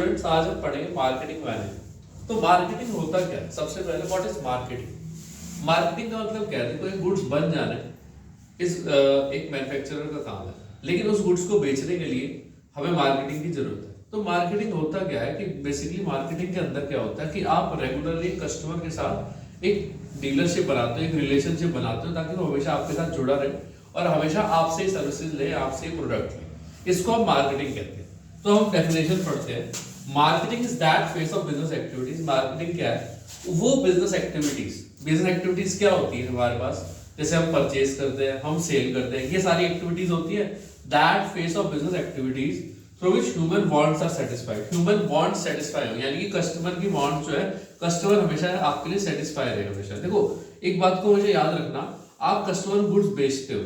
Students आज हम पढ़ेंगे मार्केटिंग मैनेजमेंट। तो मार्केटिंग होता क्या है? सबसे पहले व्हाट इज मार्केटिंग? मार्केटिंग का मतलब क्या है? देखो एक गुड्स बन जाना एक मैन्युफैक्चरर का काम है, लेकिन उस गुड्स को बेचने के लिए हमें मार्केटिंग की जरूरत है। तो मार्केटिंग होता क्या है कि बेसिकली मार्केटिंग के अंदर क्या होता है कि आप रेगुलरली कस्टमर के साथ एक डीलरशिप बनाते हो, एक रिलेशनशिप बनाते हो, ताकि वो हमेशा आपके साथ जुड़ा रहे और हमेशा आपसे सर्विसेज ले, आपसे प्रोडक्ट ले। इसको हम मार्केटिंग कहते हैं। तो हम डेफिनेशन पढ़ते हैं। Marketing is that phase of business activities. Marketing क्या है? वो बिजनेस एक्टिविटीज क्या होती है हमारे पास? जैसे हम परचेज करते हैं, हम सेल करते हैं, ये सारी एक्टिविटीज होती है। That phase of business activities through which human wants are satisfied. Human wants satisfy हो, यानी कि कस्टमर की वांट जो है, कस्टमर हमेशा आपके लिए सेटिस्फाई रहे हमेशा। देखो एक बात को मुझे याद रखना, आप कस्टमर गुड्स बेचते हो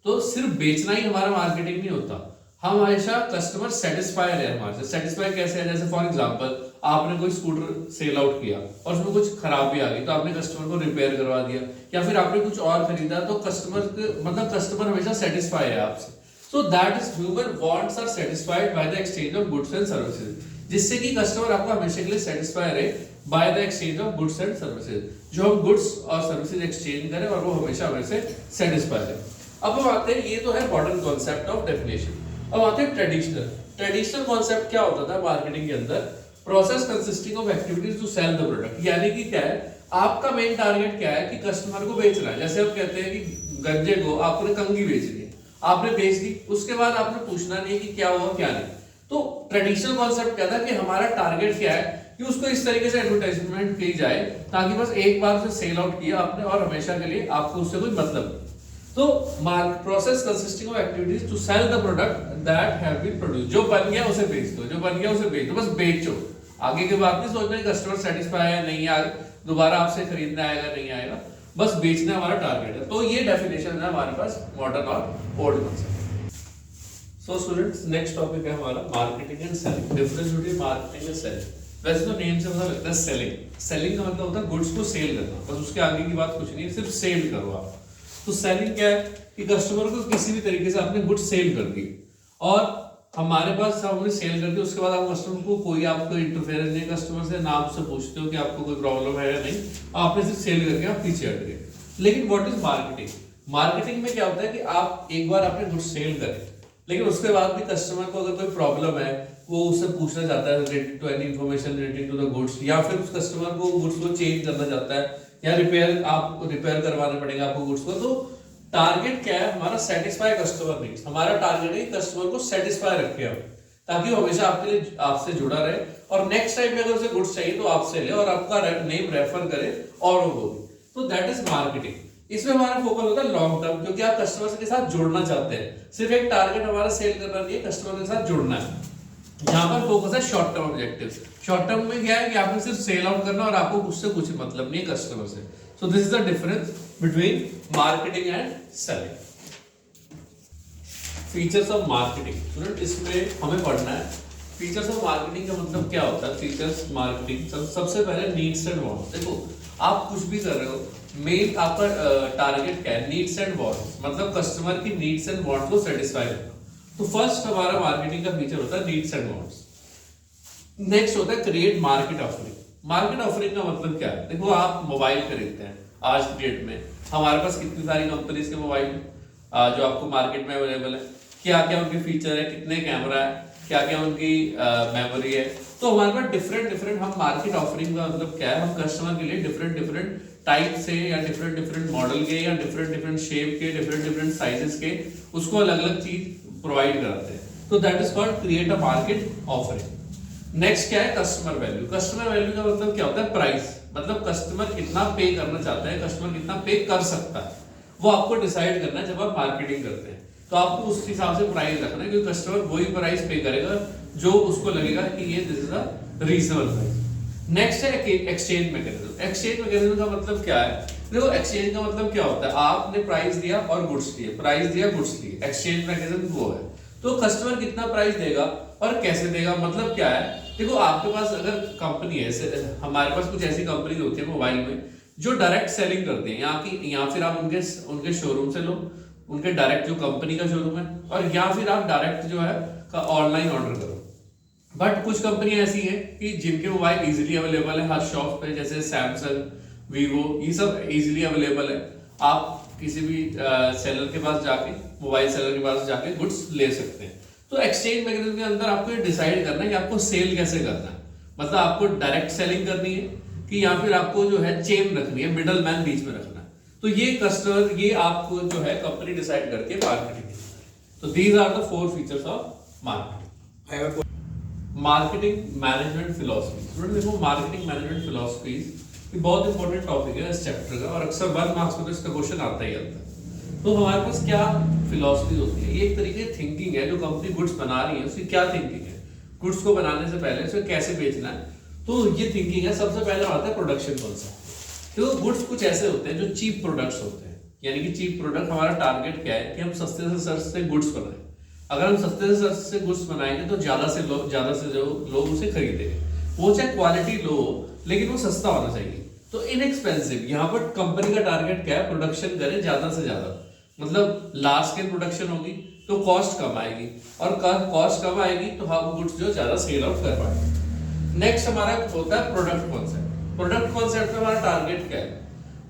तो सिर्फ बेचना ही हमारा मार्केटिंग नहीं होता। हम हमेशा कस्टमर सेटिस्फाई रहे हमारे से। सेटिस्फाई कैसे है? जैसे फॉर एग्जांपल आपने कोई स्कूटर सेल आउट किया और उसमें कुछ खराबी आ गई, तो आपने कस्टमर को रिपेयर करवा दिया, या फिर आपने कुछ और खरीदा, तो कस्टमर हमेशा सेटिस्फाई है आपसे। So that is human wants are satisfied by the exchange of goods and services, जिससे कि कस्टमर आपको हमेशा के लिए सेटिस्फाई रहे by the exchange of goods and services. जो हम गुड्स और सर्विसेज एक्सचेंज करें और वो हमेशा हमें से सेटिस्फाई रहे। अब हम आते हैं, ये तो है मॉडर्न कॉन्सेप्ट ऑफ डेफिनेशन। अब आते हैं ट्रेडिशनल कॉन्सेप्ट। क्या होता था मार्केटिंग के अंदर? Process consisting of activities to sell the product. यानी कि क्या है, आपका मेन टारगेट क्या है कि कस्टमर को बेचना है। जैसे हम कहते हैं कि गंजे को आपने कंघी बेचनी है, आपने बेच दी, उसके बाद आपने पूछना नहीं कि क्या हुआ क्या नहीं। तो ट्रेडिशनल कॉन्सेप्ट क्या था कि हमारा टारगेट क्या है कि उसको इस तरीके से एडवर्टाइजमेंट की जाए ताकि बस एक बार उसे सेल आउट किया आपने और हमेशा के लिए आपको उससे कोई मतलब नहीं। तो process consisting of activities to sell the product that have been produced. जो बन गया उसे बेच दो, जो बन गया उसे बेच दो, बस बेचो। आगे की बात नहीं सोचना कस्टमर सेटिस्फाई है नहीं, दोबारा आपसे खरीदना आएगा नहीं आएगा, बस बेचना हमारा टारगेट है। तो ये डेफिनेशन है हमारे पास मॉडर्न और old concept. So students, next topic है हमारा marketing and selling. Difference between marketing and selling. वैसे तो नेम से पता लगता है सेलिंग। सेलिंग का मतलब होता है गुड्स को सेल करना, बस उसके आगे की बात कुछ नहीं, सिर्फ सेल करो आप। तो सेलिंग क्या है कि कस्टमर को किसी भी तरीके से आपने गुड्स सेल कर दी और हमारे पास हमने सेल कर दी, उसके बाद आप कस्टमर को कोई आपको इंटरफेरेंस नहीं कस्टमर से, ना आपसे पूछते हो कि आपको कोई प्रॉब्लम है या नहीं, आपने सिर्फ सेल करके आप पीछे हट गए। लेकिन व्हाट इज मार्केटिंग? मार्केटिंग में क्या होता है कि आप एक बार आपने गुड्स सेल करे, लेकिन उसके बाद भी कस्टमर को अगर कोई प्रॉब्लम है, वो उससे पूछना चाहता है related to any information related to the goods, या फिर उस कस्टमर को गुड्स को चेंज करना चाहता है या रिपेयर करवाना पड़ेगा आपको गुड्स को। तो टारगेट क्या है हमारा? Satisfy customer needs. हमारा टारगेट है कस्टमर को सेटिस्फाई रखे हम, ताकि वो हमेशा आपके लिए आपसे जुड़ा रहे और नेक्स्ट टाइम में अगर उसे गुड्स चाहिए तो आपसे ले और आपका नेम रेफर करे और वो भी। तो दैट इज मार्केटिंग। इसमें हमारा फोकस होता है लॉन्ग टर्म, क्योंकि आप कस्टमर के साथ जुड़ना चाहते हैं। सिर्फ एक टारगेट हमारा सेल करना नहीं है, कस्टमर के साथ जुड़ना है। यहाँ पर फोकस है short term objective. Short term में क्या है कि आपने सिर्फ सेल आउट करना और आपको उससे कुछ मतलब नहीं है कस्टमर से। So this is the difference between marketing and selling. Features of marketing. Student इसमें हमें पढ़ना है फीचर्स ऑफ मार्केटिंग का मतलब क्या होता है। फीचर्स मार्केटिंग सबसे पहले नीड्स एंड वांट्स। देखो आप कुछ भी कर रहे हो, मेन आपका टारगेट क्या है? नीड्स एंड वांट्स, मतलब कस्टमर की नीड्स एंड वांट्स को सेटिस्फाई करना। तो फर्स्ट हमारा मार्केटिंग का फीचर होता है नीड्स एंड वांट्स। नेक्स्ट होता है create market offering. Market offering का मतलब क्या है? देखो आप मोबाइल खरीदते हैं, आज की डेट में हमारे पास कितनी सारी कंपनीज के मोबाइल जो आपको मार्केट में अवेलेबल है, क्या क्या उनके फीचर है, कितने कैमरा है, क्या क्या उनकी मेमोरी है। तो हमारे पास डिफरेंट हम मार्केट ऑफरिंग का मतलब क्या है, हम कस्टमर के लिए डिफरेंट टाइप से या डिफरेंट मॉडल के या डिफरेंट शेप के डिफरेंट साइजेस के उसको अलग अलग चीज प्रोवाइड कराते हैं। तो that is called create a market offering. Next क्या है? Customer value. कस्टमर वैल्यू का मतलब क्या होता है? प्राइस, मतलब कस्टमर कितना पे करना चाहता है, कस्टमर कितना पे कर सकता है, वो आपको डिसाइड करना है जब आप मार्केटिंग करते हैं। तो आपको उस हिसाब से प्राइस रखना है, क्योंकि कस्टमर वही प्राइस पे करेगा जो उसको लगेगा कि ये this is a reasonable price. Next है एक्सचेंज मैकेनिज्म। एक्सचेंज मैकेनिज्म का मतलब क्या है? देखो एक्सचेंज का मतलब क्या होता है? आपने प्राइस दिया और गुड्स लिए, प्राइस दिया गुड्स लिए, एक्सचेंज मैकेनिज्म वो है। तो कस्टमर कितना प्राइस देगा और कैसे देगा, मतलब क्या है? देखो आपके पास अगर कंपनी है, हमारे पास कुछ ऐसी कंपनी होती है मोबाइल में जो डायरेक्ट सेलिंग करते हैं, या फिर आप उनके शोरूम से लो, उनके डायरेक्ट जो कंपनी का शोरूम है, और या फिर आप डायरेक्ट जो है ऑनलाइन ऑर्डर करो। बट कुछ कंपनियां ऐसी हैं कि जिनके मोबाइल इजीली अवेलेबल है हर शॉप पे, जैसे सैमसंग, वीवो, ये सब इजीली अवेलेबल है। आप किसी भी सेलर के पास जाके, मोबाइल सेलर के पास जाके गुड्स ले सकते हैं। तो एक्सचेंज मैकेनिज्म के अंदर आपको ये डिसाइड करना है कि आपको सेल कैसे करना है। मतलब आपको डायरेक्ट सेलिंग करनी है कि या फिर आपको जो है चेन रखनी है, मिडल मैन बीच में रखना है। तो ये कस्टमर, ये आपको जो है कंपनी डिसाइड करके मार्केटिंग। तो these are the 4 features of marketing. Marketing management philosophy. Student देखो, मार्केटिंग मैनेजमेंट फिलॉसफी ये बहुत इंपॉर्टेंट टॉपिक है इस चैप्टर का, और अक्सर 1 मार्क्स में तो इसका क्वेश्चन आता ही आता है। तो हमारे पास क्या फिलॉसफी होती है? ये एक तरीके की थिंकिंग है। जो कंपनी गुड्स बना रही है उसकी क्या थिंकिंग है, गुड्स को बनाने से पहले उसे कैसे बेचना है, तो ये थिंकिंग है। सबसे पहले आता है प्रोडक्शन कॉन्सेप्ट। तो गुड्स कुछ ऐसे होते हैं जो चीप प्रोडक्ट्स होते हैं, यानी कि चीप प्रोडक्ट। हमारा टारगेट क्या है कि हम सस्ते से सस्ते गुड्स बनाएं। अगर हम सस्ते से सस्ते गुड्स बनाएंगे तो ज्यादा से जो लोग उसे खरीदेंगे। वो चाहे क्वालिटी लो हो, लेकिन वो सस्ता होना चाहिए। तो इनएक्सपेंसिव, यहाँ पर कंपनी का टारगेट क्या है? प्रोडक्शन करे ज्यादा से ज्यादा, मतलब लार्ज स्केल प्रोडक्शन होगी तो कॉस्ट कम आएगी, और कॉस्ट कम आएगी तो हम गुड्स जो ज्यादा सेल आउट कर पाएंगे। नेक्स्ट हमारा होता है प्रोडक्ट कॉन्सेप्ट। प्रोडक्ट कॉन्सेप्ट में हमारा टारगेट क्या है?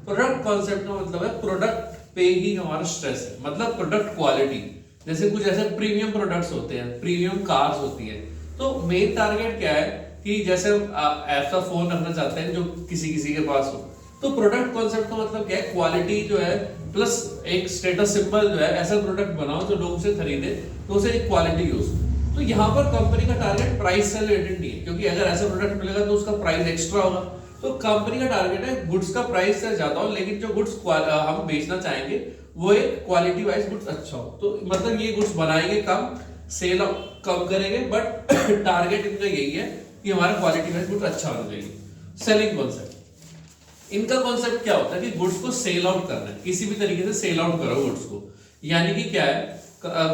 प्रोडक्ट कॉन्सेप्ट का मतलब है प्रोडक्ट पे ही हमारा स्ट्रेस है, मतलब प्रोडक्ट क्वालिटी। जैसे कुछ ऐसे प्रीमियम प्रोडक्ट्स होते हैं, प्रीमियम कार्स होती है, तो मेन टारगेट क्या है कि जैसे ऐसा फोन रखना चाहते हैं जो किसी किसी के पास हो। तो प्रोडक्ट कॉन्सेप्ट का मतलब क्या है? क्वालिटी जो है प्लस एक स्टेटस सिंबल जो है, ऐसा प्रोडक्ट बनाओ जो लोग उसे खरीदे तो उसे एक क्वालिटी यूज। तो यहाँ पर कंपनी का टारगेट प्राइस से रिलेटेड नहीं है, क्योंकि अगर ऐसा प्रोडक्ट मिलेगा तो उसका प्राइस एक्स्ट्रा होगा। तो कंपनी का टारगेट है गुड्स का प्राइस से ज्यादा हो, लेकिन जो गुड्स हम बेचना चाहेंगे वो एक क्वालिटी वाइज गुड्स अच्छा हो। तो मतलब ये गुड्स बनाएंगे कम, सेल कम करेंगे, बट टारगेट इनका यही है कि हमारा क्वालिटी वाइज गुड्स अच्छा होना चाहिए। सेलिंग कॉन्सेप्ट, इनका कॉन्सेप्ट क्या होता है कि गुड्स को सेल आउट करना है, किसी भी तरीके से सेल आउट करो गुड्स को। यानी कि क्या है,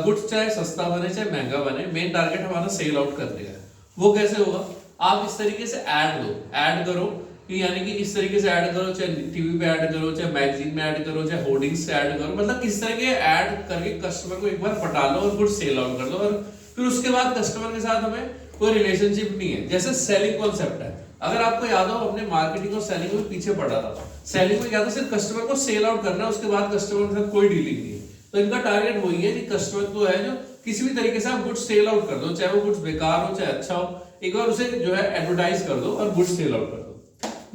गुड्स चाहे सस्ता बने चाहे महंगा बने, मेन टारगेट हमारा सेल आउट करने का है। वो कैसे होगा? आप इस तरीके से ऐड करो कि यानी कि इस तरीके से ऐड करो, चाहे टीवी पे ऐड करो, चाहे मैगजीन में ऐड करो, चाहे होर्डिंग्स से ऐड करो, मतलब किस तरह के ऐड करके कस्टमर को एक बार पटा लो और गुड्स सेल आउट कर दो, और फिर उसके बाद कस्टमर के साथ हमें कोई रिलेशनशिप नहीं है। जैसे सेलिंग कॉन्सेप्ट है, अगर आपको याद हो अपने मार्केटिंग और सेलिंग में पीछे पड़ा था। सेलिंग में क्या था? सिर्फ कस्टमर को सेल आउट करना है, उसके बाद कस्टमर के साथ कोई डीलिंग नहीं है। तो इनका टारगेट वही है कि कस्टमर को है जो किसी भी तरीके से आप गुड्स सेल आउट कर दो, चाहे वो गुड्स बेकार हो चाहे अच्छा हो, एक बार उसे जो है एडवर्टाइज कर दो और गुड्स सेल आउट कर दो।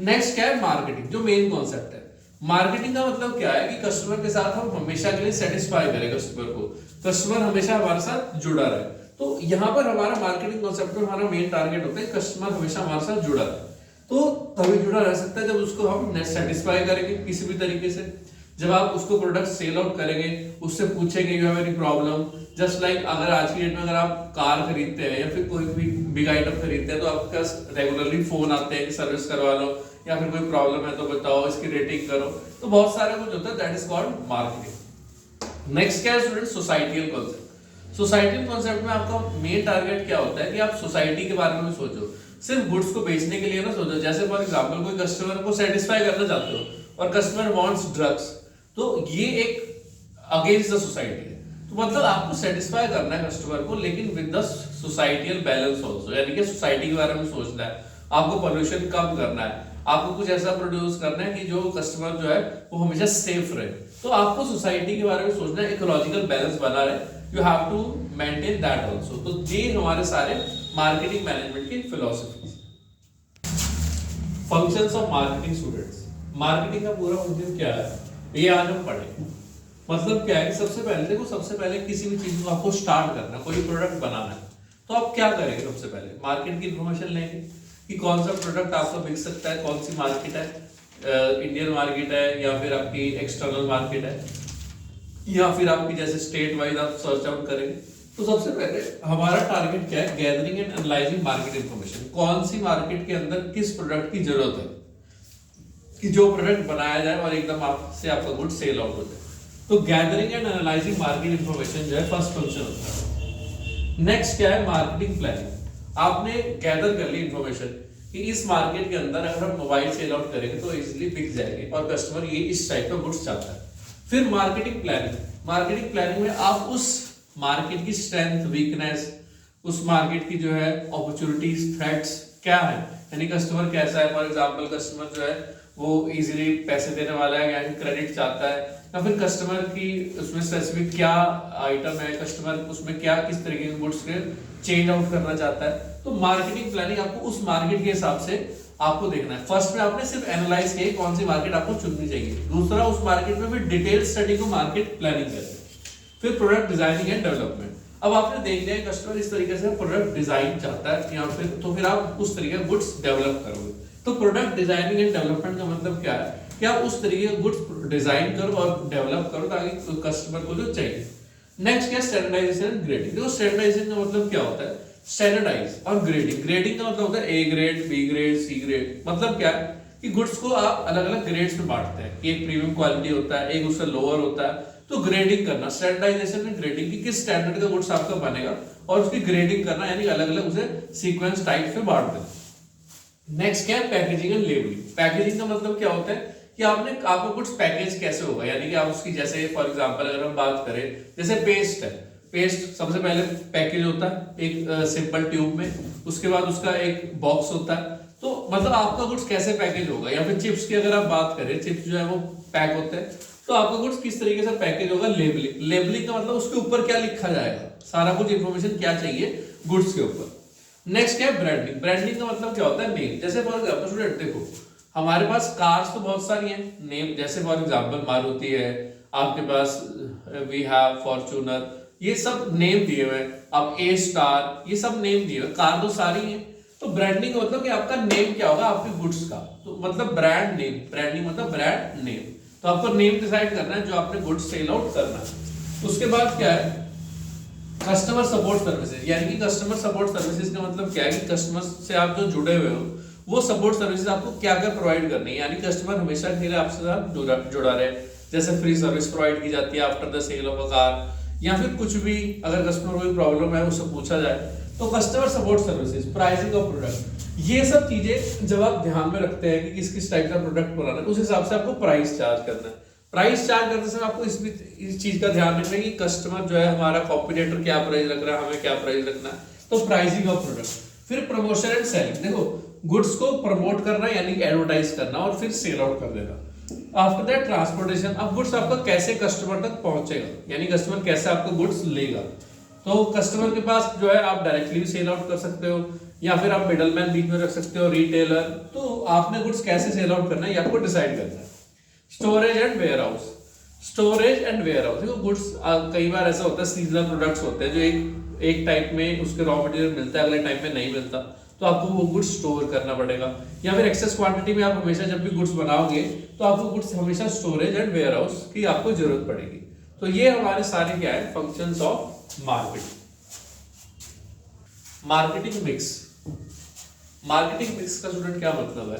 नेक्स्ट क्या है? मार्केटिंग, जो मेन कॉन्सेप्ट है। मार्केटिंग का मतलब क्या है कि कस्टमर के साथ हम हमेशा के लिए सेटिस्फाई करें कस्टमर को, कस्टमर हमेशा हमारे साथ जुड़ा रहे। तो यहाँ पर हमारा मार्केटिंग कॉन्सेप्ट में हमारा मेन टारगेट होता है कस्टमर हमेशा हमारे साथ जुड़ा रहे। तो तभी जुड़ा रह सकता है जब उसको हम सेटिस्फाई करेंगे किसी भी तरीके से। जब आप उसको प्रोडक्ट सेल आउट करेंगे, उससे पूछेंगे you have any problem, just like अगर आज की डेट में अगर आप कार खरीदते हैं या फिर कोई भी बिग आइटम खरीदते हैं तो आपके पास रेगुलरली फोन आते हैं कि सर्विस करवा लो, या फिर कोई प्रॉब्लम है तो बताओ, इसकी रेटिंग करो। तो बहुत सारा कुछ होता है, that is called marketing. Next क्या है student? Societal concept. Societal concept में आपका मेन टारगेट क्या होता है कि आप सोसाइटी के बारे में सोचो, सिर्फ गुड्स को बेचने के लिए ना सोचो। जैसे फॉर एग्जांपल कोई कस्टमर को सेटिस्फाई करना चाहते हो और कस्टमर वांट्स ड्रग्स, तो ये एक अगेंस्ट द सोसाइटी है। तो मतलब आपको सेटिस्फाई करना है कस्टमर को, लेकिन with the societal balance also, यानी कि सोसाइटी के बारे में सोचना है, आपको पोल्यूशन कम करना है, आपको कुछ ऐसा प्रोड्यूस करना है कि जो कस्टमर जो है वो हमेशा सेफ रहे। तो आपको सोसाइटी के बारे में सोचना है, इकोलॉजिकल बैलेंस बना रहे, you have to maintain that also. तो ये हमारे सारे मार्केटिंग मैनेजमेंट की philosophy. Functions of marketing students, marketing का पूरा फंक्शन क्या है ये आज हम पढ़ेंगे। मतलब क्या है, सबसे पहले देखो, सबसे पहले किसी भी चीज को आपको स्टार्ट करना, कोई प्रोडक्ट बनाना है, तो आप क्या करेंगे? सबसे पहले मार्केट की इंफॉर्मेशन लेंगे कि कौन सा प्रोडक्ट आपका बिक सकता है, कौन सी मार्केट है, इंडियन मार्केट है या फिर आपकी एक्सटर्नल मार्केट है, या फिर आपकी जैसे स्टेट वाइज आप सर्च आउट करेंगे। तो सबसे पहले हमारा टारगेट क्या है? Gathering and analysing market information. कौन सी मार्केट के अंदर किस प्रोडक्ट की जरूरत है कि जो प्रोडक्ट बनाया जाए और एकदम आपसे आपका गुड सेल आउट हो जाए। तो gathering and analysing market information जो है फर्स्ट फंक्शन होता है। नेक्स्ट क्या है? Marketing planning. आपने गैदर कर ली इंफॉर्मेशन कि इस मार्केट के अंदर अगर हम मोबाइल सेल आउट करेंगे तो इजीली बिक जाएंगे और कस्टमर ये इस टाइप का गुड्स चाहता है। फिर मार्केटिंग प्लानिंग। मार्केटिंग प्लानिंग में आप उस मार्केट की स्ट्रेंथ, वीकनेस, उस मार्केट की जो है अपॉर्चुनिटीज, थ्रेट्स क्या है, यानी कस्टमर कैसा है। फॉर एग्जांपल कस्टमर जो है वो इजीली पैसे देने वाला है यानी क्रेडिट चाहता है, या फिर कस्टमर की उसमें स्पेसिफिक क्या आइटम है, कस्टमर उसमें क्या किस तरीके के गुड्स के चेंज आउट करना चाहता है। तो मार्केटिंग प्लानिंग आपको उस मार्केट के हिसाब से आपको देखना है। फर्स्ट में आपने सिर्फ एनालाइज किया कौन सी मार्केट आपको चुननी चाहिए, दूसरा उस मार्केट में फिर डिटेल स्टडी को मार्केट प्लानिंग करते हैं, फिर प्रोडक्ट डिजाइनिंग एंड डेवलपमेंट। अब आपने देख लिया कस्टमर इस तरीके से प्रोडक्ट डिजाइन चाहता है या फिर तो फिर आप उस तरीके का गुड्स डेवलप करोगे। तो प्रोडक्ट डिजाइनिंग एंड डेवलपमेंट का मतलब क्या है कि आप उस तरीके का गुड्स डिजाइन करो और डेवलप करो ताकि कस्टमर को जो चाहिए। नेक्स्ट क्या, स्टैंडर्डाइजेशन एंड ग्रेडिंग। देखो स्टैंडर्डाइजेशन का मतलब क्या होता है, स्टैंडर्डाइज, और ग्रेडिंग। ग्रेडिंग का मतलब होता है A grade, B grade, C grade. मतलब क्या है कि गुड्स को आप अलग अलग ग्रेड्स में बांटते हैं, एक प्रीमियम क्वालिटी होता है, एक उससे लोअर होता है। तो ग्रेडिंग करना, स्टैंडर्डाइजेशन में ग्रेडिंग की किस स्टैंडर्ड का गुड्स आपका बनेगा और उसकी ग्रेडिंग करना, यानी अलग अलग उसे सीक्वेंस टाइप में बांट देना। नेक्स्ट क्या है, पैकेजिंग एंड लेबलिंग। पैकेजिंग का मतलब क्या होता है कि आपका गुड्स पैकेज कैसे होगा, यानी कि आप उसकी जैसे फॉर एग्जांपल अगर हम बात करें जैसे पेस्ट है, पेस्ट सबसे पहले पैकेज होता है एक सिंपल ट्यूब में, उसके बाद उसका एक बॉक्स होता है। तो मतलब आपका गुड्स कैसे पैकेज होगा, या फिर चिप्स की अगर आप बात करें, चिप्स जो है वो पैक होते हैं, तो आपका गुड्स किस तरीके से पैकेज होगा। लेबलिंग, लेबलिंग का मतलब उसके ऊपर क्या लिखा जाएगा, सारा कुछ इंफॉर्मेशन क्या चाहिए गुड्स के ऊपर। नेक्स्ट क्या है, ब्रांडिंग। ब्रांडिंग का मतलब क्या होता है, नेम। जैसे फॉर एग्जांपल स्टूडेंट देखो हमारे पास कार्स तो बहुत सारी हैं, नेम जैसे फॉर एग्जांपल मारुति है, आपके पास वी हैव फॉर्च्यूनर, ये सब नेम दिए हुए हैं। अब ए स्टार, ये सब नेम दिए हुए, कार तो सारी हैं। तो ब्रांडिंग का मतलब कि आपका नेम क्या होगा आपके गुड्स का, तो मतलब ब्रांड नेम, ब्रांडिंग मतलब ब्रांड नेम। तो आपको नेम डिसाइड करना है जो आपने गुड्स सेल आउट करना है। उसके बाद क्या है, कस्टमर सपोर्ट सर्विसेज, यानी कि कस्टमर सपोर्ट सर्विसेज का मतलब क्या है कि कस्टमर से आप जो जुड़े हुए हो वो सपोर्ट सर्विसेज आपको क्या क्या प्रोवाइड करनी है, यानी कस्टमर हमेशा के लिए आपसे साथ जुड़ा रहे। जैसे फ्री सर्विस प्रोवाइड की जाती है after the sale of a car, या फिर कुछ भी अगर कस्टमर को कोई प्रॉब्लम है उससे पूछा जाए। तो customer support services, pricing of product, ये सब चीजें जब आप ध्यान में रखते हैं कि किस किस टाइप का प्रोडक्ट बनाना है, उस हिसाब से आपको प्राइस चार्ज करना है। प्राइस चार्ज करते समय आपको इस चीज का ध्यान रखना है कि कस्टमर जो है हमारा कॉम्पिटिटर क्या प्राइस रख रहा है, हमें क्या प्राइस रखना है। तो प्राइसिंग ऑफ प्रोडक्ट, फिर प्रमोशन एंड सेलिंग। देखो गुड्स को प्रमोट करना यानी कि एडवर्टाइज करना और फिर सेल आउट कर देना। आफ्टर दैट ट्रांसपोर्टेशन, अब गुड्स आपका कैसे कस्टमर तक पहुंचेगा, यानी कस्टमर कैसे आपको गुड्स लेगा। तो कस्टमर के पास जो है आप डायरेक्टली भी सेल आउट कर सकते हो, या फिर आप मिडलमैन बीच में रख सकते हो, रिटेलर। तो आपने गुड्स कैसे सेल आउट करना है ये आपको डिसाइड करना है। Storage and warehouse, storage and warehouse. देखो गुड्स कई बार ऐसा होता है सीजनल प्रोडक्ट्स होते हैं जो एक टाइप में उसके रॉ मटेरियल मिलता है, अगले टाइम में नहीं मिलता, तो आपको वो गुड्स स्टोर करना पड़ेगा। या फिर एक्सेस क्वांटिटी में आप हमेशा जब भी गुड्स बनाओगे तो आपको गुड्स हमेशा स्टोरेज एंड वेयर हाउस की आपको जरूरत पड़ेगी। तो ये हमारे सारे क्या है, functions of marketing. Marketing mix, marketing mix का स्टूडेंट क्या मतलब है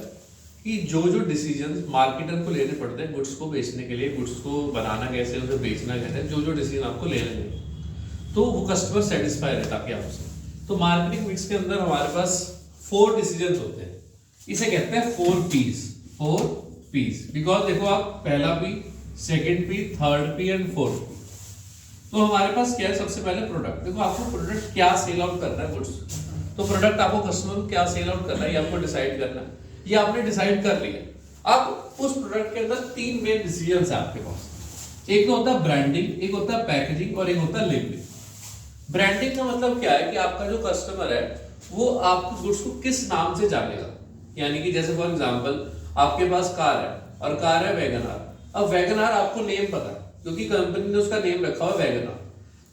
कि जो जो डिसीजन मार्केटर को लेने पड़ते हैं गुड्स को बेचने के लिए, गुड्स को बनाना कैसे, उसे बेचना कैसे, जो जो डिसीजन आपको लेने हैं तो वो कस्टमर सेटिस्फाई रहता है आपसे। तो मार्केटिंग मिक्स के अंदर हमारे पास 4 डिसीजंस होते हैं, इसे कहते हैं 4 पीस, 4 पीस। बिकॉज देखो आप पहला P, second P, third P and fourth P. तो हमारे पास क्या है, सबसे पहले प्रोडक्ट। देखो आपको प्रोडक्ट क्या सेल आउट करना है गुड्स, तो प्रोडक्ट आपको कस्टमर को क्या सेल आउट करना है ये आपको डिसाइड करना है। ये आपने डिसाइड कर लिया। अब उस प्रोडक्ट के अंदर 3 मेन डिसीजंस है आपके पास। एक तो होता है ब्रांडिंग, एक होता है पैकेजिंग और एक होता है लेबलिंग। ब्रांडिंग का मतलब क्या है कि आपका जो कस्टमर है वो आपके गुड्स को किस नाम से जानेगा, यानी कि जैसे फॉर एग्जांपल आपके पास कार है और कार है वैगन आर। अब वैगन आर आपको नेम पता है क्योंकि कंपनी ने उसका नेम रखा हुआ वैगन आर।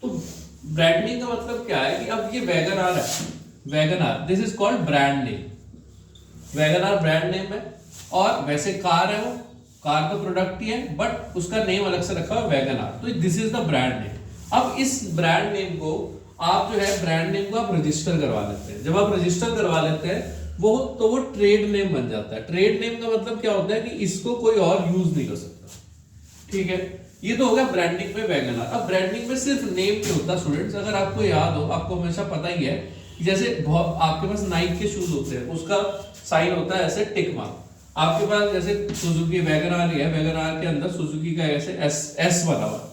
तो ब्रांडिंग का मतलब क्या है कि अब ये वैगन आर है, Wagon R, this is called brand name. Wagon R brand name है, और वैसे कार है, वो कार तो प्रोडक्ट ही है बट उसका नेम अलग से रखा हुआ वैगन आर, तो this is the brand name. अब इस ब्रांड नेम को आप जो है ब्रांड नेम को आप रजिस्टर करवा लेते हैं। जब आप रजिस्टर करवा लेते हैं तो वो ट्रेड नेम बन जाता है। ट्रेड नेम का मतलब क्या होता है कि इसको कोई और यूज नहीं कर सकता, ठीक है। ये तो हो गया ब्रांडिंग में वैगन आर। अब ब्रांडिंग में सिर्फ नेम नहीं होता स्टूडेंट्स, अगर आपको याद हो, आपको हमेशा पता ही है, जैसे आपके पास नाइक के शूज होते हैं, उसका साइन होता है ऐसे टिक मार्क। आपके पास जैसे सुजुकी वैगन आर है, वैगन आर के अंदर सुजुकी का ऐसे एस बना हुआ।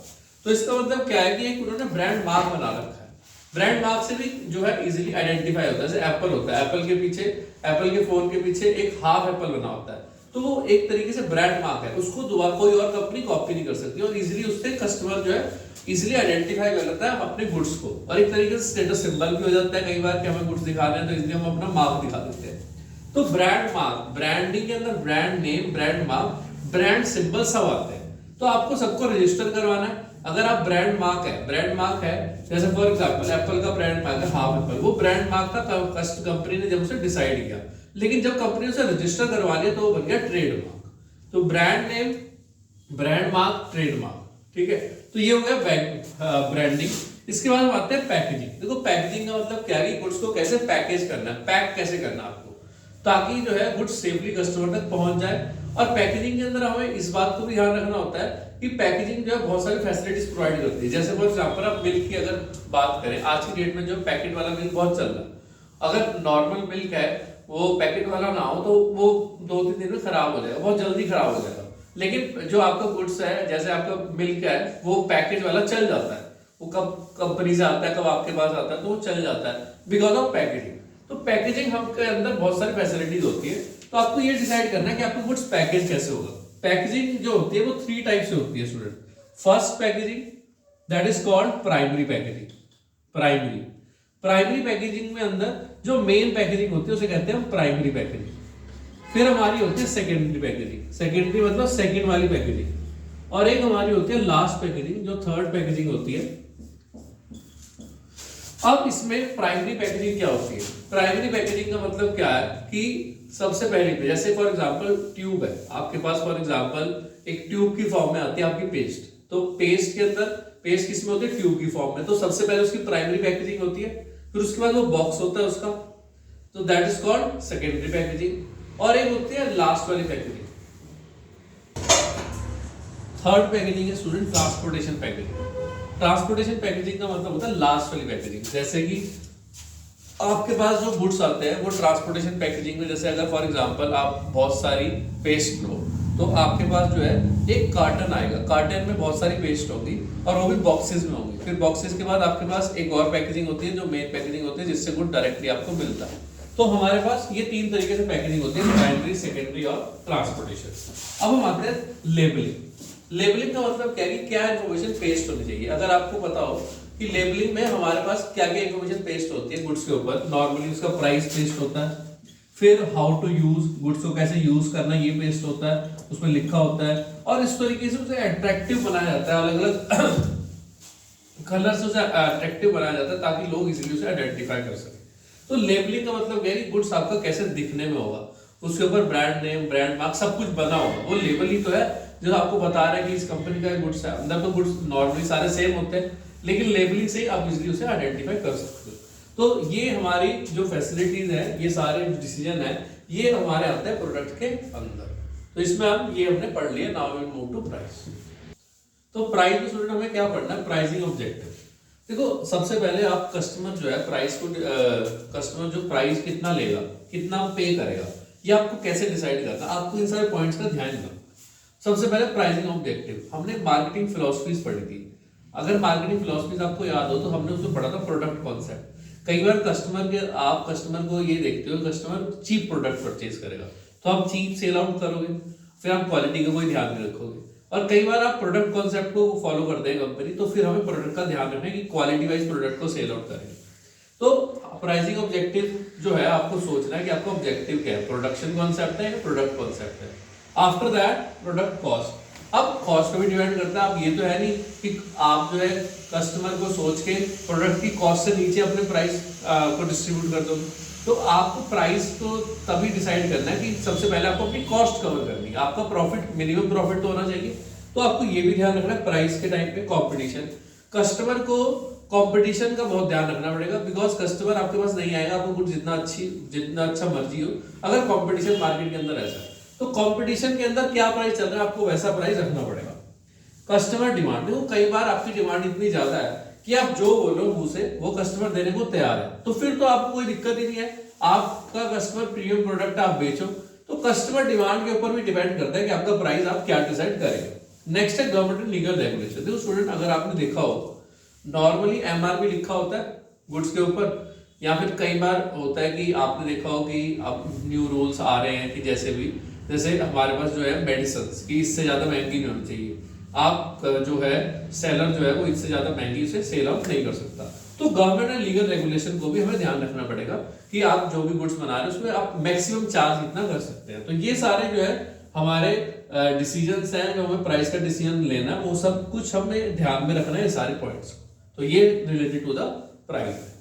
तो इसका मतलब क्या है कि एक उन्होंने ब्रांड मार्क बना रखा है। ब्रांड मार्क से भी जो है इजीली आइडेंटिफाई होता है। जैसे एप्पल होता है, एप्पल के पीछे, एप्पल के फोन के पीछे एक हाफ एप्पल बना होता है, तो वो एक तरीके से ब्रांड मार्क है, उसको दोबारा कोई और कंपनी कॉपी नहीं कर सकती और इजीली उससे कस्टमर जो है इजीली आइडेंटिफाई कर लेता है अपने गुड्स को। और एक तरीके से स्टेटस सिंबल भी हो जाता है कई बार कि हमें गुड्स दिखा रहे हैं तो इसलिए हम अपना मार्क दिखा देते हैं। तो ब्रांड मार्क, ब्रांडिंग के अंदर brand name, brand mark, brand symbol सब आते हैं। तो आपको सबको रजिस्टर करवाना है। अगर आप ब्रांड मार्क है जैसे फॉर एग्जांपल एप्पल का ब्रांड मार्क है हाफ एप्पल, वो ब्रांड मार्क था कस्ट कंपनी ने जब उसे डिसाइड किया, लेकिन जब कंपनी उसे रजिस्टर करवा लिया तो वो बन गया ट्रेडमार्क। तो brand name, brand mark, trademark, ठीक है। तो ये हो गया ब्रांडिंग। इसके बाद हम आते हैं पैकेजिंग। देखो पैकेजिंग का मतलब क्या है कि गुड्स को कैसे पैकेज करना है, पैक कैसे करना है आपको, ताकि जो है गुड्स सेफली कस्टमर तक पहुंच जाए। और पैकेजिंग के अंदर हमें इस बात को भी ध्यान रखना होता है कि पैकेजिंग जो है बहुत सारी फैसिलिटीज प्रोवाइड करती है। जैसे फॉर एग्जांपल आप मिल्क की अगर बात करें, आज की डेट में जो पैकेट वाला मिल्क बहुत चल रहा है, अगर नॉर्मल मिल्क है वो पैकेट वाला ना हो तो वो 2-3 दिन में खराब हो जाएगा, बहुत जल्दी खराब हो जाएगा। लेकिन जो आपका गुड्स है, जैसे आपका मिल्क है, वो पैकेज वाला चल जाता है, वो कब कंपनी से आता है, कब आपके पास आता है, तो वो चल जाता है बिकॉज ऑफ पैकेजिंग। तो पैकेजिंग हमके अंदर बहुत सारी फैसिलिटीज होती है। तो आपको ये डिसाइड करना है कि आपका गुड्स पैकेज कैसे होगा। पैकेजिंग जो होती है वो 3 टाइप से होती है student. First packaging that is called primary packaging. Primary packaging में अंदर जो मेन पैकेजिंग होती है उसे कहते हैं हम प्राइमरी पैकेजिंग। फिर हमारी होती है सेकेंडरी पैकेजिंग, सेकेंडरी मतलब सेकेंड वाली पैकेजिंग, और एक हमारी होती है लास्ट पैकेजिंग जो थर्ड पैकेजिंग होती है। अब इसमें प्राइमरी पैकेजिंग क्या होती है? प्राइमरी पैकेजिंग का मतलब क्या है कि सबसे पहले पे जैसे फॉर एग्जांपल ट्यूब है आपके पास, फॉर एग्जांपल एक ट्यूब की फॉर्म में आती है आपकी पेस्ट, तो पेस्ट के अंदर पेस्ट किस में होती है? ट्यूब की फॉर्म में। तो सबसे पहले उसकी प्राइमरी पैकेजिंग होती है, फिर उसके बाद वो बॉक्स होता है उसका, तो that is called secondary packaging. और एक होती है लास्ट वाली पैकेजिंग, थर्ड पैकेजिंग है student transportation packaging. Transportation packaging का मतलब होता है लास्ट वाली पैकेजिंग। जैसे कि आपके पास जो गुड्स आते हैं वो ट्रांसपोर्टेशन पैकेजिंग में, जैसे अगर फॉर एग्जांपल आप बहुत सारी पेस्ट लो तो आपके पास जो है एक कार्टन आएगा, कार्टन में बहुत सारी पेस्ट होगी और वो भी बॉक्सेस में होंगी। फिर बॉक्सेस के बाद आपके पास एक और पैकेजिंग होती है जो मेन पैकेजिंग होती है जिससे गुड डायरेक्टली आपको मिलता है। तो हमारे पास ये 3 तरीके से पैकेजिंग होती है, प्राइमरी, सेकेंडरी और ट्रांसपोर्टेशन। अब हम आते हैं लेबलिंग। लेबलिंग का मतलब क्या है कि क्या इन्फॉर्मेशन पेस्ट होनी चाहिए। अगर आपको पता हो कि लेबलिंग में हमारे पास क्या क्या इन्फॉर्मेशन पेस्ट होती है गुड्स के ऊपर, नॉर्मली उसका प्राइस पेस्ट होता है, फिर हाउ टू यूज, गुड्स को कैसे यूज करना ये पेस्ट होता है, उसमें लिखा होता है, और इस तरीके से उसे अट्रैक्टिव बनाया जाता है, अलग अलग कलर से उसे अट्रैक्टिव बनाया जाता है ताकि लोग इजीली उसे आइडेंटिफाई कर सके। तो लेबलिंग का मतलब क्या है कि गुड्स आपका कैसे दिखने में होगा, उसके ऊपर ब्रांड नेम, ब्रांड मार्क सब कुछ बना होगा। वो लेबल ही तो है जो आपको बता रहा है कि इस कंपनी का गुड्स है। अंदर तो गुड्स नॉर्मली सारे सेम होते हैं, लेकिन लेबलिंग से ही आप इजीली उसे आइडेंटिफाई कर सकते हो। तो ये हमारी जो फैसिलिटीज है, ये सारे डिसीजन है, ये हमारे आते हैं प्रोडक्ट के अंदर। तो इसमें हम ये हमने पढ़ लिया। Now we move to price. तो प्राइस में स्टूडेंट हमें क्या पढ़ना है? Pricing objective. देखो सबसे पहले आप कस्टमर जो है प्राइस को कस्टमर जो प्राइस कितना लेगा, कितना पे करेगा, ये आपको कैसे डिसाइड करना, आपको इन सारे पॉइंट्स का ध्यान रखना। सबसे पहले प्राइसिंग ऑब्जेक्टिव, हमने मार्केटिंग फिलॉसफीज पढ़ी थी। अगर मार्केटिंग फिलॉसफीज आपको याद हो तो हमने उसमें पढ़ा था प्रोडक्ट कॉन्सेप्ट। कई बार आप कस्टमर को ये देखते हो कस्टमर चीप प्रोडक्ट परचेज करेगा तो आप चीप सेल आउट करोगे, फिर आप क्वालिटी का कोई ध्यान नहीं रखोगे। और कई बार आप प्रोडक्ट कॉन्सेप्ट को फॉलो करते हैं कंपनी, तो फिर हमें प्रोडक्ट का ध्यान रखना है कि क्वालिटी वाइज प्रोडक्ट को सेल आउट करेंगे। तो प्राइसिंग ऑब्जेक्टिव जो है आपको सोचना है कि आपका ऑब्जेक्टिव क्या है, प्रोडक्शन कॉन्सेप्ट है या प्रोडक्ट कॉन्सेप्ट है। After that product cost. अब कॉस्ट को भी डिपेंड करता है। अब ये तो है नहीं कि आप जो है कस्टमर को सोच के प्रोडक्ट की कॉस्ट से नीचे अपने प्राइस को डिस्ट्रीब्यूट कर दो। तो आपको प्राइस को तभी डिसाइड करना है कि सबसे पहले आपको अपनी कॉस्ट कवर करनी है, आपका प्रॉफिट, मिनिमम प्रॉफिट तो होना चाहिए। तो आपको ये भी ध्यान रखना है प्राइस के टाइम पे कंपटीशन, कस्टमर को कंपटीशन का बहुत ध्यान रखना पड़ेगा, बिकॉज कस्टमर आपके पास नहीं आएगा आपको कुछ जितना अच्छा मर्जी हो, अगर कंपटीशन मार्केट के अंदर ऐसा है। तो कंपटीशन के अंदर क्या प्राइस चल रहा है आपको वैसा प्राइस रखना पड़ेगा। कस्टमर डिमांड, देखो कई बार आपकी डिमांड इतनी ज्यादा है कि आप जो बोलो मुंह से वो कस्टमर देने को तैयार है, तो फिर तो आपको कोई दिक्कत ही नहीं है। आपका कस्टमर प्रीमियम प्रोडक्ट आप बेचो, तो कस्टमर डिमांड के ऊपर भी डिपेंड करता है कि आपका प्राइस आप क्या डिसाइड करेंगे। नेक्स्ट है गवर्नमेंट लीगल रेगुलेशन। देखो स्टूडेंट अगर आपने देखा हो नॉर्मली एमआरपी लिखा होता है गुड्स के ऊपर। या फिर कई बार होता है कि आपने देखा हो कि अब न्यू रूल्स आ रहे हैं कि जैसे हमारे पास जो है मेडिसिन की इससे ज्यादा महंगी नहीं होनी चाहिए, आप जो है सेलर जो है वो इससे ज्यादा महंगी उसे सेल आउट नहीं कर सकता। तो गवर्नमेंट एंड लीगल रेगुलेशन को भी हमें ध्यान रखना पड़ेगा कि आप जो भी गुड्स बना रहे हैं उसमें आप मैक्सिमम चार्ज इतना कर सकते हैं। तो ये सारे जो है हमारे डिसीजंस हैं, जो हमें प्राइस का डिसीजन लेना है वो सब कुछ हमें ध्यान में रखना है, ये सारे पॉइंट्स। तो ये रिलेटेड टू द प्राइस है।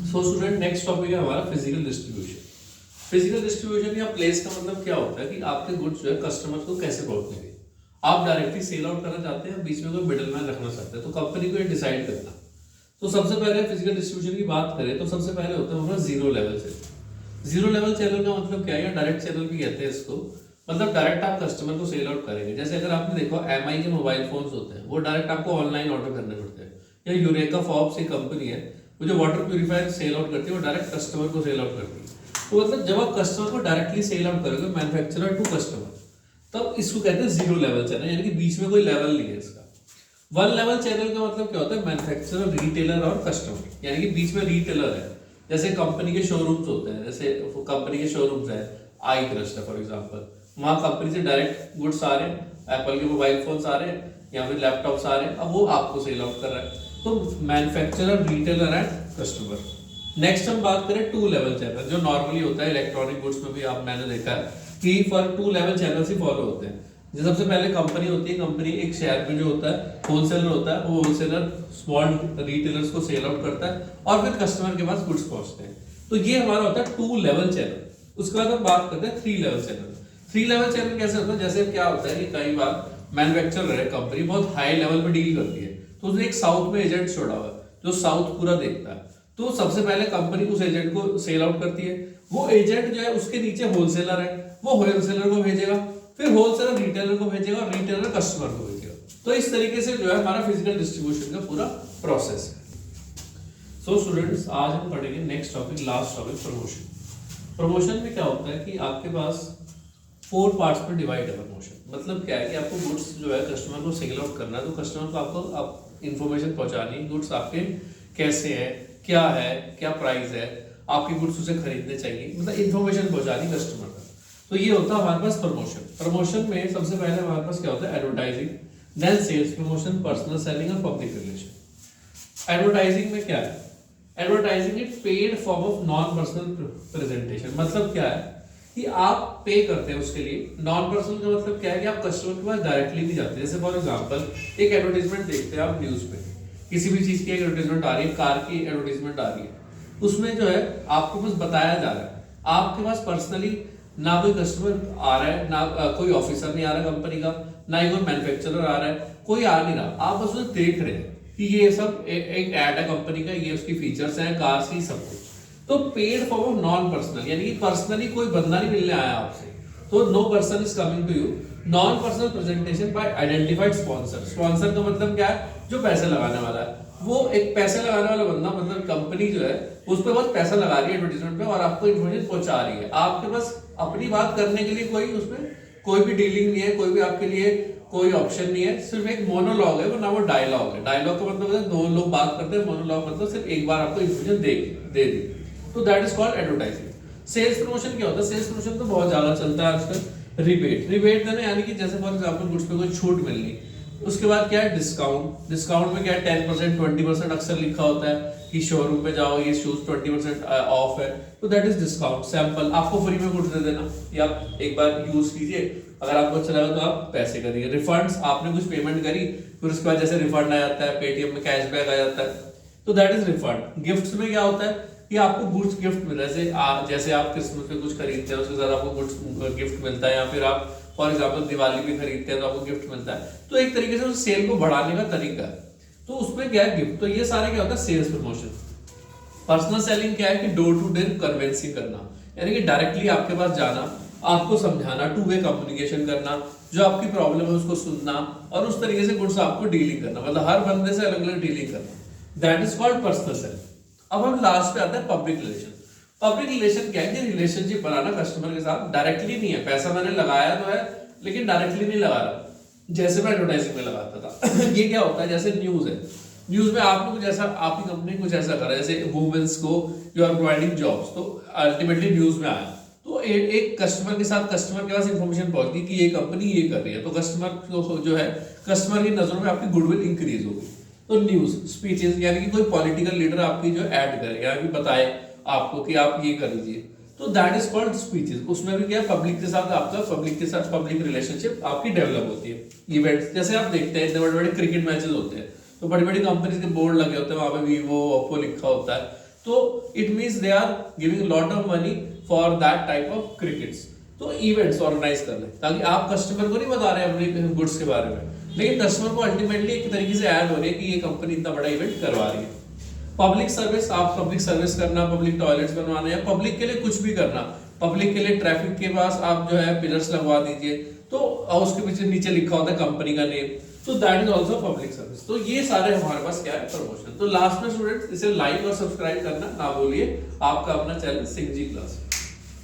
सो स्टूडेंट, नेक्स्ट टॉपिक है हमारा फिजिकल डिस्ट्रीब्यूशन। फिजिकल डिस्ट्रीब्यूशन या प्लेस का मतलब क्या होता है कि आपके गुड्स जो है कस्टमर को कैसे पहुंचेंगे। आप डायरेक्टली सेल आउट करना चाहते हैं, बीच में कोई मिडलमैन रखना चाहते हैं, तो कंपनी को ये डिसाइड करना। तो सबसे पहले फिजिकल डिस्ट्रीब्यूशन की बात करें तो सबसे पहले होता है हमारा zero level channel. Zero level channel का मतलब क्या है, या डायरेक्ट चैनल भी कहते हैं इसको। मतलब डायरेक्ट आप कस्टमर को सेल आउट करेंगे। जैसे अगर आपने देखो एमआई के मोबाइल फोन्स होते हैं, वो डायरेक्ट आपको ऑनलाइन ऑर्डर करने पड़ते हैं। या यूरेका फॉब्स एक कंपनी है, वो जो वाटर प्यूरिफायर सेल आउट करती है, वो डायरेक्ट कस्टमर को सेल आउट करती है। तो मतलब जब आप कस्टमर को डायरेक्टली सेल आउट करोगे मैन्युफैक्चरर टू कस्टमर, तब इसको कहते हैं जीरो लेवल चैनल, यानी कि बीच में कोई लेवल नहीं है इसका। वन लेवल चैनल का मतलब क्या होता है, मैन्युफैक्चरर, रिटेलर और कस्टमर, यानी कि बीच में रिटेलर है। जैसे कंपनी के शोरूम्स होते हैं, जैसे कंपनी के शोरूम्स है आई क्रस्ट है फॉर एग्जांपल, वहां कंपनी से डायरेक्ट गुड्स आ रहे हैं, एप्पल के मोबाइल फोन्स आ रहे हैं या फिर लैपटॉप्स आ रहे हैं, अब वो आपको सेल आउट कर रहा है। तो manufacturer, retailer and customer. Next हम बात करें टू लेवल चैनल, जो नॉर्मली होता है इलेक्ट्रॉनिक गुड्स में भी आप मैंने देखा है कि फॉर टू लेवल चैनल ही फॉलो होते हैं। जो सबसे पहले कंपनी होती है, कंपनी एक शहर में जो होता है होलसेलर होता है, वो होलसेलर स्मॉल रिटेलर्स को सेल आउट करता है और फिर कस्टमर के पास गुड्स पहुंचते हैं। तो ये हमारा होता है टू लेवल चैनल। उसके बाद हम बात करते हैं three level channel. Three level channel कैसे होता है, जैसे क्या होता है कि कई बार मैन्युफैक्चरर है कंपनी, बहुत हाई लेवल पे डील करती है, तो उसने एक साउथ में एजेंट छोड़ा हुआ है जो साउथ पूरा देखता है। तो सबसे पहले कंपनी उस एजेंट को सेल आउट करती है, वो एजेंट जो है उसके नीचे होलसेलर है, वो होलसेलर को भेजेगा, फिर होलसेलर रिटेलर को भेजेगा और रिटेलर कस्टमर को भेजेगा। तो इस तरीके से जो है हमारा फिजिकल डिस्ट्रीब्यूशन का पूरा प्रोसेस है। सो स्टूडेंट्स, आज हम पढ़ेंगे next topic, last topic, promotion. Promotion में क्या होता है कि आपके पास 4 पार्ट्स में डिवाइड है प्रमोशन। मतलब क्या है कि आपको गुड्स जो है कस्टमर को सेल आउट करना है, तो कस्टमर को आपको इंफॉर्मेशन पहुंचानी, गुड्स आपके कैसे है, क्या प्राइस है, आपके गुड्स उसे खरीदने चाहिए, मतलब इंफॉर्मेशन पहुंचानी कस्टमर तक। तो ये होता है हमारे पास प्रमोशन। प्रमोशन में सबसे पहले हमारे पास क्या होता है, advertising, then sales promotion, personal selling और पब्लिक रिलेशन। एडवर्टाइजिंग में क्या है, advertising is paid form of non personal presentation. मतलब क्या है कि आप पे करते हैं उसके लिए। नॉन पर्सनल का मतलब क्या है कि आप कस्टमर के पास डायरेक्टली नहीं जाते। जैसे फॉर एग्जांपल एक एडवर्टाइजमेंट देखते हैं आप न्यूज पे, किसी भी चीज की एडवर्टाइजमेंट आ रही है, कार की एडवर्टाइजमेंट आ रही है, उसमें जो है आपको बस बताया जा रहा है, आपके पास पर्सनली ना कोई कस्टमर आ रहा है, ना कोई ऑफिसर नहीं आ रहा कंपनी का, ना ही कोई मैन्युफैक्चरर आ रहा है, कोई आ नहीं रहा, आप बस उसे देख रहे हैं कि ये सब एक ऐड है कंपनी का, ये उसकी फीचर्स हैं, कार्स की, सब कुछ। तो paid form of non personal, यानी कि पर्सनली कोई बंदा नहीं मिलने आया आपसे, तो no person is coming to you. Non personal presentation by identified sponsor. Sponsor का मतलब क्या है, जो पैसे लगाने वाला है, वो एक पैसे लगाने वाला बंदा, मतलब कंपनी जो है उस पर बस पैसा लगा रही है एडवर्टाइजमेंट पे और आपको इन्फॉर्मेशन पहुंचा रही है। आपके पास अपनी बात करने के लिए कोई उसमें कोई भी डीलिंग नहीं है, कोई भी आपके लिए कोई ऑप्शन नहीं है, सिर्फ एक मोनोलॉग है, वो ना वो डायलॉग है। डायलॉग का मतलब है दो लोग बात करते हैं, मोनोलॉग मतलब सिर्फ एक बार आपको इन्फॉर्मेशन दे दी। तो that is called advertising. Sales promotion क्या होता है, सेल्स प्रमोशन तो बहुत ज्यादा चलता है आजकल। रिबेट देना, यानी कि जैसे फॉर एग्जांपल गुड्स पे कोई छूट मिलनी, उसके बाद क्या है डिस्काउंट। डिस्काउंट में क्या है 10%, 20% अक्सर लिखा होता है कि शोरूम पे जाओ ये शूज 20% ऑफ है, तो दैट इज डिस्काउंट। सैंपल आपको फ्री में गुड्स दे देना, या आप एक बार यूज कीजिए, अगर आपको अच्छा लगा तो आप पैसे करिए। रिफंड्स, आपने कुछ पेमेंट करी फिर उसके बाद जैसे रिफंड आ जाता है, पेटीएम में कैशबैक आ जाता है, तो दैट इज रिफंड। गिफ्ट्स में क्या होता है कि आपको गुड्स गिफ्ट मिल रहा है, जैसे आप क्रिसमस पे कुछ खरीदते हैं उसके साथ आपको गुड्स गिफ्ट मिलता है, या फिर आप फॉर एग्जांपल दिवाली भी खरीदते हैं तो आपको गिफ्ट मिलता है। तो एक तरीके से उस सेल को बढ़ाने का तरीका है, तो उसमें क्या है गिफ्ट। तो ये सारे क्या होता है सेल्स प्रमोशन। पर्सनल सेलिंग क्या है कि डोर टू डोर कन्वेंसिंग करना, यानी कि डायरेक्टली आपके पास जाना, आपको समझाना, टू वे कम्युनिकेशन करना, जो आपकी प्रॉब्लम है उसको सुनना और उस तरीके से गुड्स आपको डीलिंग करना, मतलब हर बंदे से अलग अलग डीलिंग करना, that is called personal selling. अब हम लास्ट पे आते हैं पब्लिक रिलेशन। पब्लिक रिलेशन क्या है कि रिलेशनशिप बनाना कस्टमर के साथ, डायरेक्टली नहीं है, पैसा मैंने लगाया तो है लेकिन डायरेक्टली नहीं लगा रहा, जैसे मैं एडवर्टाइजिंग में लगाता था। ये क्या होता है, जैसे न्यूज है, न्यूज में आपने कुछ ऐसा, आपकी कंपनी कुछ ऐसा करा, जैसे वुमेन्स को यू आर प्रोवाइडिंग जॉब्स, तो अल्टीमेटली न्यूज में आया, तो एक कस्टमर के साथ, कस्टमर के पास इंफॉर्मेशन पहुंच गई कि ये कंपनी ये कर रही है, तो कस्टमर को जो है, कस्टमर की नजरों में आपकी गुडविल इंक्रीज होगी। तो न्यूज स्पीचेस, यानी कि कोई पॉलिटिकल लीडर आपकी जो ऐड करे या फिर बताए आपको कि आप ये कर लीजिए, तो दैट इज कॉल्ड स्पीचेस। उसमें भी क्या, पब्लिक के साथ आपका, पब्लिक के साथ पब्लिक रिलेशनशिप आपकी डेवलप होती है। इवेंट्स, जैसे आप देखते हैं इतने बड़े बड़े क्रिकेट मैचेस होते हैं, तो बड़ी बड़ी कंपनीज के बोर्ड लगे होते हैं, वहां पे वीवो ओप्पो लिखा होता है, तो it means they are giving lot of money for that type of crickets. तो इवेंट्स ऑर्गेनाइज कर लें, ताकि आप कस्टमर को नहीं बता रहे हैं अपने गुड्स के बारे में, लेकिन कस्टमर को अल्टीमेटली एक तरीके से ऐड हो रही है कि ये कंपनी इतना बड़ा इवेंट करवा रही है। पब्लिक सर्विस, आप पब्लिक सर्विस करना, पब्लिक टॉयलेट्स बनवाना या पब्लिक के लिए कुछ भी करना, पब्लिक के लिए ट्रैफिक के पास आप जो है पिलर्स लगवा दीजिए, तो उसके पीछे नीचे लिखा होता है कंपनी का नेम, तो that is also public service. तो ये सारे हमारे पास क्या है, प्रमोशन। तो लास्ट में स्टूडेंट्स इसे लाइक और सब्सक्राइब करना ना भूलिए, आपका अपना चैनल सिंह जी क्लास।